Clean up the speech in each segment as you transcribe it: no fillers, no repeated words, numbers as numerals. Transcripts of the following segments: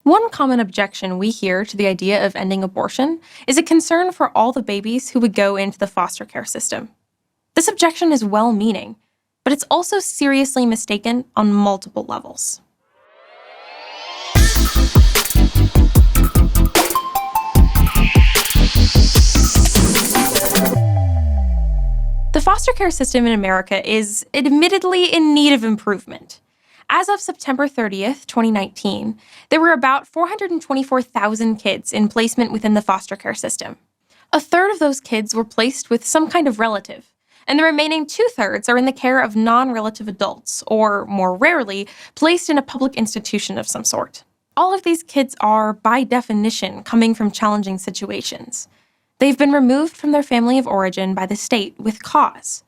One common objection we hear to the idea of ending abortion is a concern for all the babies who would go into the foster care system. This objection is well-meaning, but it's also seriously mistaken on multiple levels. The foster care system in America is admittedly in need of improvement. As of September 30th, 2019, there were about 424,000 kids in placement within the foster care system. A third of those kids were placed with some kind of relative, and the remaining two-thirds are in the care of non-relative adults, or, more rarely, placed in a public institution of some sort. All of these kids are, by definition, coming from challenging situations. They've been removed from their family of origin by the state with cause.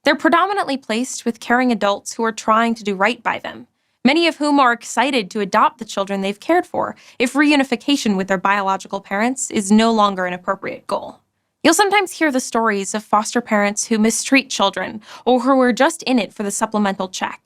They're predominantly placed with caring adults who are trying to do right by them, many of whom are excited to adopt the children they've cared for if reunification with their biological parents is no longer an appropriate goal. You'll sometimes hear the stories of foster parents who mistreat children or who are just in it for the supplemental check.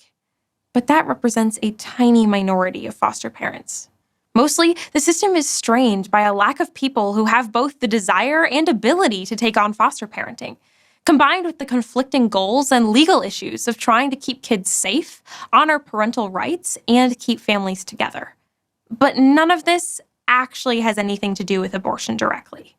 But that represents a tiny minority of foster parents. Mostly, the system is strained by a lack of people who have both the desire and ability to take on foster parenting, combined with the conflicting goals and legal issues of trying to keep kids safe, honor parental rights, and keep families together. But none of this actually has anything to do with abortion directly.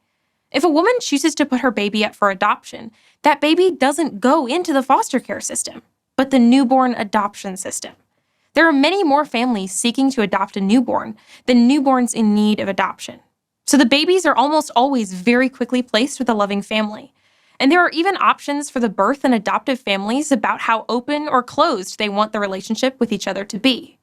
If a woman chooses to put her baby up for adoption, that baby doesn't go into the foster care system, but the newborn adoption system. There are many more families seeking to adopt a newborn than newborns in need of adoption. So the babies are almost always very quickly placed with a loving family. And there are even options for the birth and adoptive families about how open or closed they want the relationship with each other to be.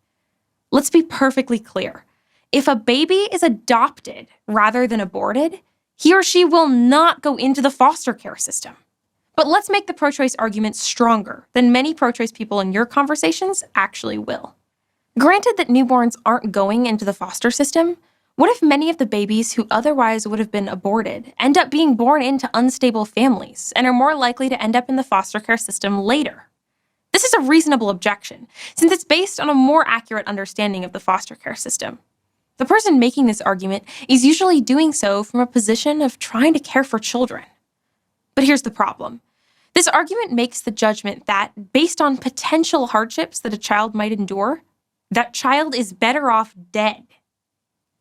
Let's be perfectly clear. If a baby is adopted rather than aborted, he or she will not go into the foster care system. But let's make the pro-choice argument stronger than many pro-choice people in your conversations actually will. Granted that newborns aren't going into the foster system, what if many of the babies who otherwise would have been aborted end up being born into unstable families and are more likely to end up in the foster care system later? This is a reasonable objection, since it's based on a more accurate understanding of the foster care system. The person making this argument is usually doing so from a position of trying to care for children. But here's the problem. This argument makes the judgment that, based on potential hardships that a child might endure, that child is better off dead.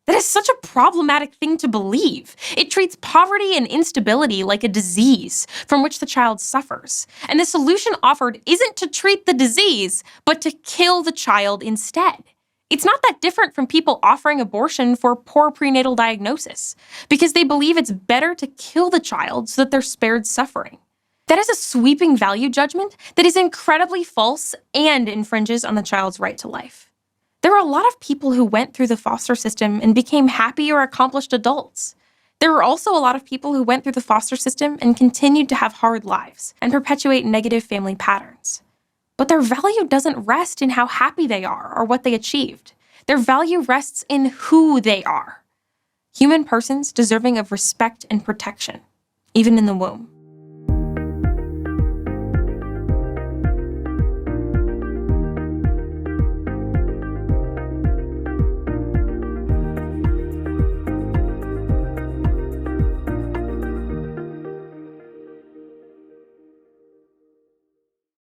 That is such a problematic thing to believe. It treats poverty and instability like a disease from which the child suffers. And the solution offered isn't to treat the disease, but to kill the child instead. It's not that different from people offering abortion for poor prenatal diagnosis, because they believe it's better to kill the child so that they're spared suffering. That is a sweeping value judgment that is incredibly false and infringes on the child's right to life. There are a lot of people who went through the foster system and became happy or accomplished adults. There are also a lot of people who went through the foster system and continued to have hard lives and perpetuate negative family patterns. But their value doesn't rest in how happy they are or what they achieved. Their value rests in who they are. Human persons deserving of respect and protection, even in the womb.